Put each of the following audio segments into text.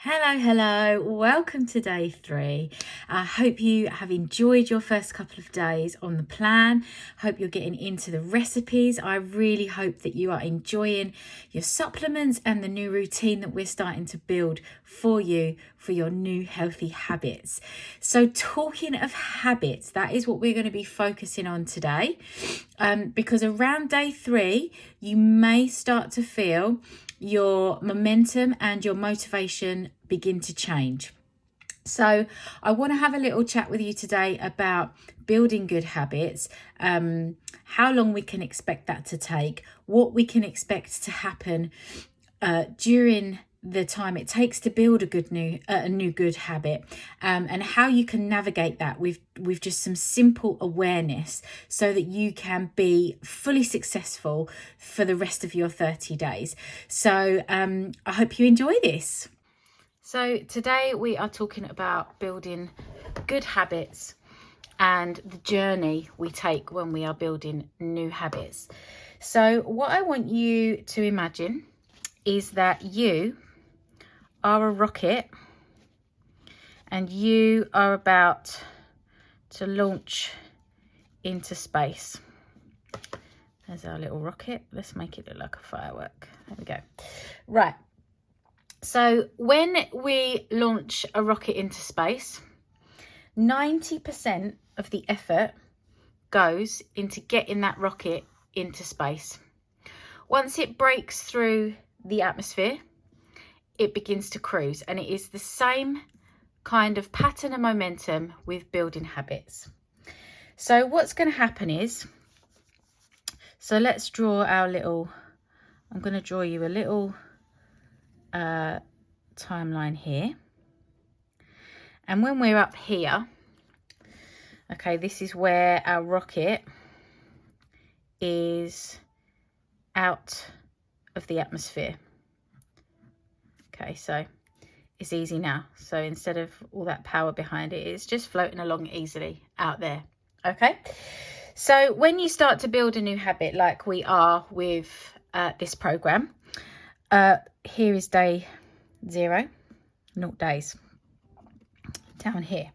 Hello, welcome to day 3. I hope you have enjoyed your first couple of days on the plan. Hope you're getting into the recipes. I really hope that you are enjoying your supplements and the new routine that we're starting to build for you for your new healthy habits. So talking of habits, that is what we're going to be focusing on today, because around day 3 you may start to feel your momentum and your motivation begin to change. So I want to have a little chat with you today about building good habits, how long we can expect that to take, what we can expect to happen during the time it takes to build a new good habit, and how you can navigate that with just some simple awareness so that you can be fully successful for the rest of your 30 days. So I hope you enjoy this. So today we are talking about building good habits and the journey we take when we are building new habits. So what I want you to imagine is that you are a rocket and you are about to launch into space. There's our little rocket. Let's make it look like a firework. There we go. Right. So when we launch a rocket into space, 90% of the effort goes into getting that rocket into space. Once it breaks through the atmosphere, it begins to cruise, and it is the same kind of pattern and momentum with building habits. So what's going to happen is, so let's draw our little, I'm going to draw you a little timeline here. And when we're up here, okay, this is where our rocket is out of the atmosphere. Okay, so it's easy now. So instead of all that power behind it, it's just floating along easily out there. Okay, so when you start to build a new habit like we are with this program, here is day 0 days down here.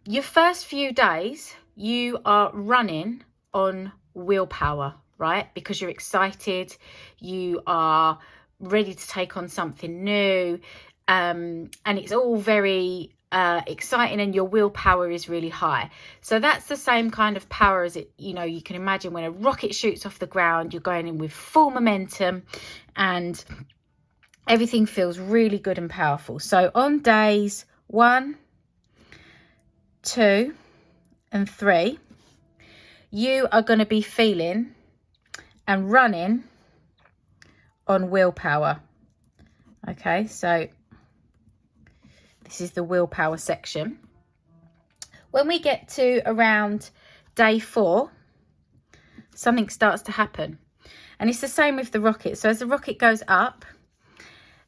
Your first few days you are running on willpower, right? Because you're excited, you are ready to take on something new, and it's all very exciting, and your willpower is really high. So that's the same kind of power as it, you can imagine when a rocket shoots off the ground, you're going in with full momentum and everything feels really good and powerful. So on days 1, 2 and 3, you are going to be feeling and running on willpower. Okay, so this is the willpower section. When we get to around day 4, something starts to happen, and it's the same with the rocket. So as the rocket goes up,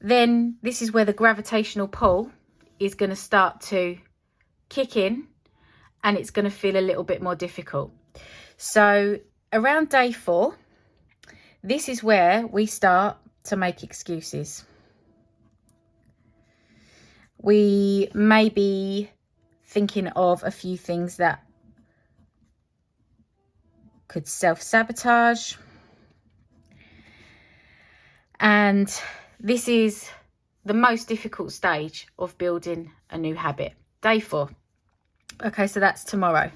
then this is where the gravitational pull is going to start to kick in, and it's going to feel a little bit more difficult. So around day 4, this is where we start to make excuses. We may be thinking of a few things that could self-sabotage. And this is the most difficult stage of building a new habit. Day 4. Okay, so that's tomorrow.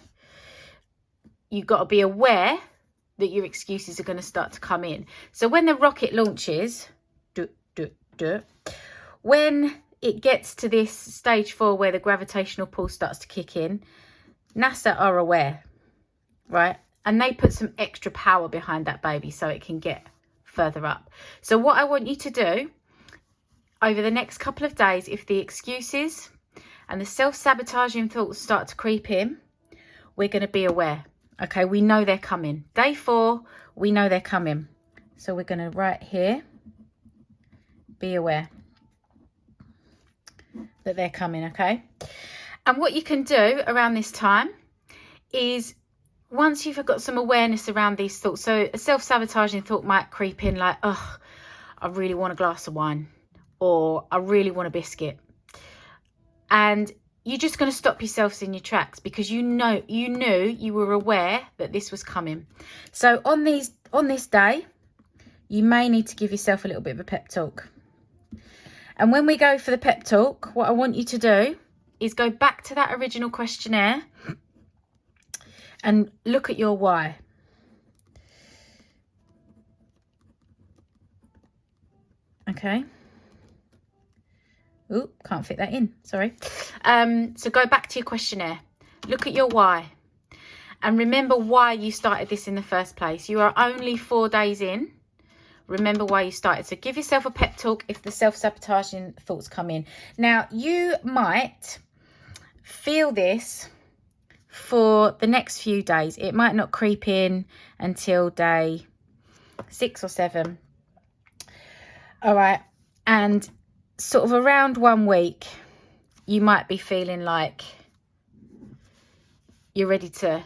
You've got to be aware that your excuses are going to start to come in. So when the rocket launches, when it gets to this stage 4 where the gravitational pull starts to kick in, NASA are aware, right? And they put some extra power behind that baby so it can get further up. So what I want you to do over the next couple of days, if the excuses and the self-sabotaging thoughts start to creep in, we're going to be aware. Okay, we know they're coming. Day 4, we know they're coming. So we're going to write here, be aware that they're coming, okay? And what you can do around this time is, once you've got some awareness around these thoughts, so a self-sabotaging thought might creep in like, oh, I really want a glass of wine, or I really want a biscuit. And you're just going to stop yourselves in your tracks, because you knew you were aware that this was coming. So on this day, you may need to give yourself a little bit of a pep talk. And when we go for the pep talk, what I want you to do is go back to that original questionnaire and look at your why. Okay. Oh, can't fit that in, sorry. So go back to your questionnaire, look at your why, and remember why you started this in the first place. You are only 4 days in. Remember why you started. So give yourself a pep talk if the self-sabotaging thoughts come in. Now, you might feel this for the next few days. It might not creep in until day 6 or 7. All right. And sort of around 1 week, you might be feeling like you're ready to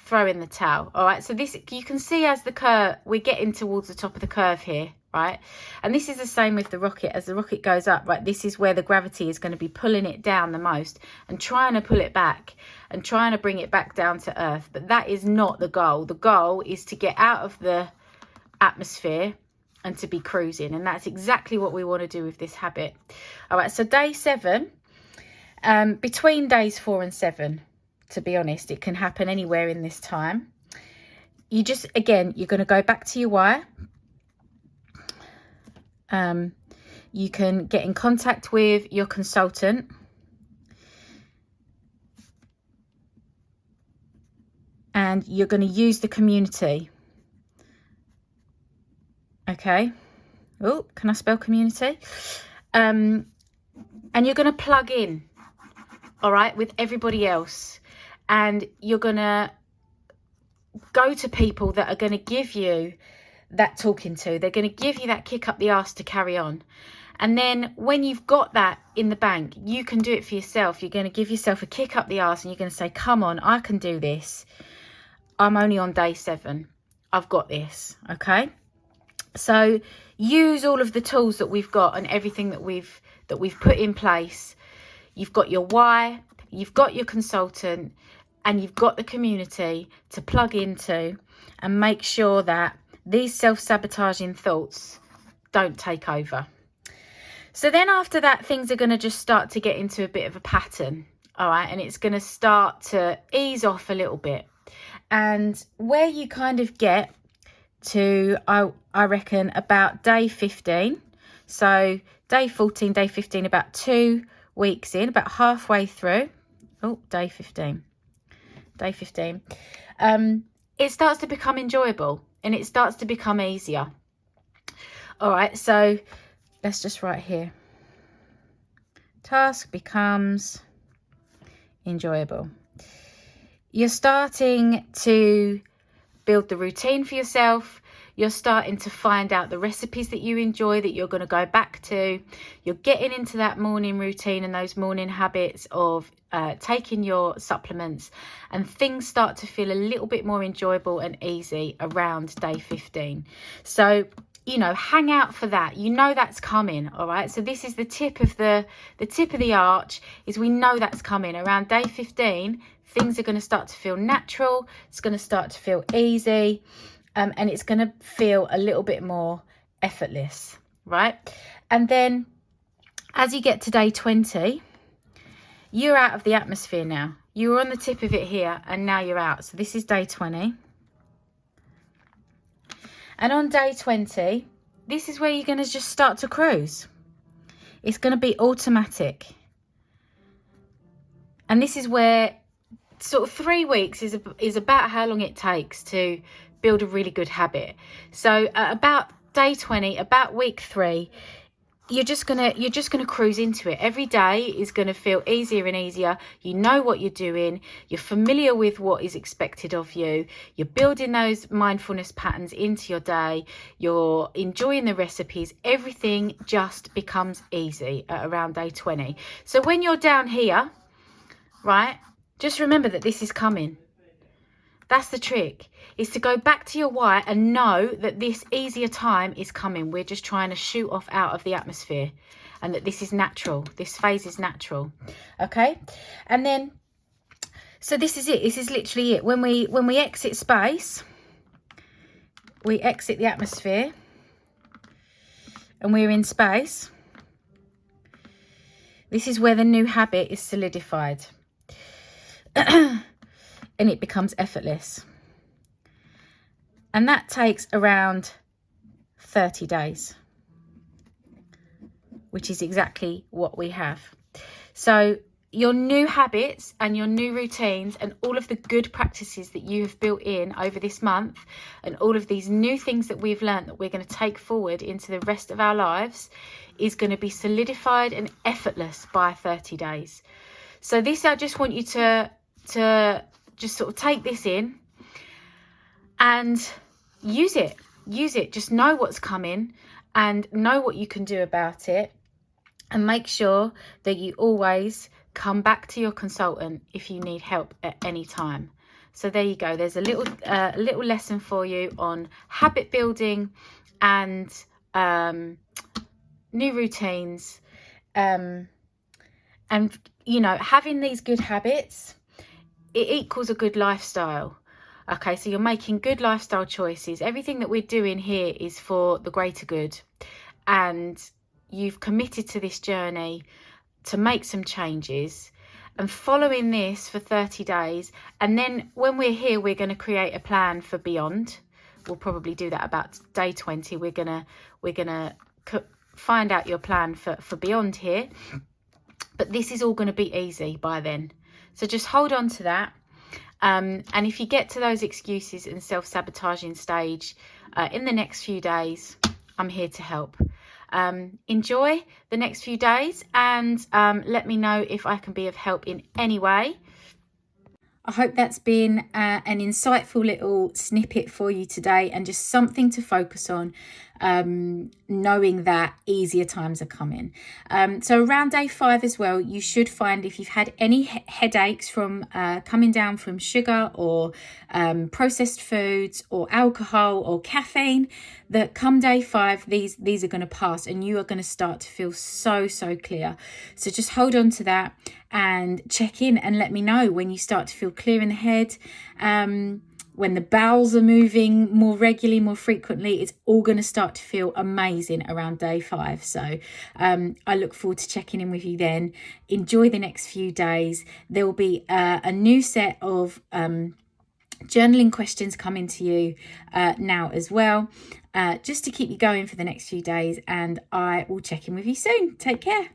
throw in the towel. All right, so this, you can see as the curve, we're getting towards the top of the curve here, right? And this is the same with the rocket. As the rocket goes up, right, this is where the gravity is going to be pulling it down the most and trying to pull it back and trying to bring it back down to earth. But that is not the goal. The goal is to get out of the atmosphere and to be cruising, and that's exactly what we want to do with this habit. All right, so day 7, between days 4 and 7, to be honest, it can happen anywhere in this time. You just, again, you're going to go back to your why. You can get in contact with your consultant. And you're going to use the community. Okay. Oh, can I spell community? And you're going to plug in, all right, with everybody else. And you're going to go to people that are going to give you that talking to. They're going to give you that kick up the arse to carry on. And then when you've got that in the bank, you can do it for yourself. You're going to give yourself a kick up the arse and you're going to say, come on, I can do this. I'm only on day 7. I've got this. Okay. So use all of the tools that we've got and everything that we've put in place. You've got your why, you've got your consultant, and you've got the community to plug into and make sure that these self-sabotaging thoughts don't take over. So then after that, things are going to just start to get into a bit of a pattern. All right. And it's going to start to ease off a little bit. And where you kind of get to, I reckon, about day 15. So day 14, day 15, about 2 weeks in, about halfway through. Oh, day 15. Day 15. It starts to become enjoyable and it starts to become easier. All right, so let's just write here. Task becomes enjoyable. You're starting to build the routine for yourself. You're starting to find out the recipes that you enjoy that you're going to go back to. You're getting into that morning routine and those morning habits of taking your supplements, and things start to feel a little bit more enjoyable and easy around day 15. So, you know, hang out for that. You know that's coming. All right. So this is the tip of the arch, is we know that's coming around day 15. Things are going to start to feel natural. It's going to start to feel easy. And it's going to feel a little bit more effortless, right? And then as you get to day 20, you're out of the atmosphere now. You were on the tip of it here, and now you're out. So this is day 20. And on day 20, this is where you're going to just start to cruise. It's going to be automatic. And this is where sort of 3 weeks is about how long it takes to build a really good habit. So about day 20, about week 3, you're just gonna cruise into it. Every day is going to feel easier and easier. You know what you're doing. You're familiar with what is expected of you. You're building those mindfulness patterns into your day. You're enjoying the recipes. Everything just becomes easy at around day 20. So when you're down here, right, just remember that this is coming. That's the trick, is to go back to your why and know that this easier time is coming. We're just trying to shoot off out of the atmosphere. and that this is natural. This phase is natural. Okay. And then, so this is it. This is literally it. When we exit space, we exit the atmosphere and we're in space. This is where the new habit is solidified. And it becomes effortless. And that takes around 30 days, which is exactly what we have. So your new habits and your new routines and all of the good practices that you have built in over this month and all of these new things that we've learned that we're going to take forward into the rest of our lives is going to be solidified and effortless by 30 days. So this, I just want you to just sort of take this in and use it. Just know what's coming and know what you can do about it, and make sure that you always come back to your consultant if you need help at any time. So there you go. There's a little lesson for you on habit building and new routines, and you know, having these good habits, it equals a good lifestyle. Okay, so you're making good lifestyle choices. Everything that we're doing here is for the greater good, and you've committed to this journey to make some changes and following this for 30 days. And then when we're here, we're going to create a plan for beyond. We'll probably do that about day 20. We're gonna find out your plan for beyond here, but this is all going to be easy by then. So just hold on to that. And if you get to those excuses and self-sabotaging stage in the next few days, I'm here to help. Enjoy the next few days, and let me know if I can be of help in any way. I hope that's been an insightful little snippet for you today, and just something to focus on, knowing that easier times are coming. So around day 5 as well, you should find, if you've had any headaches from coming down from sugar or processed foods or alcohol or caffeine, that come day 5, these are going to pass and you are going to start to feel so clear. So just hold on to that and check in and let me know when you start to feel clear in the head, when the bowels are moving more regularly, more frequently. It's all going to start to feel amazing around day 5. So I look forward to checking in with you then. Enjoy the next few days. There will be a new set of journaling questions coming to you now as well, just to keep you going for the next few days, and I will check in with you soon. Take care.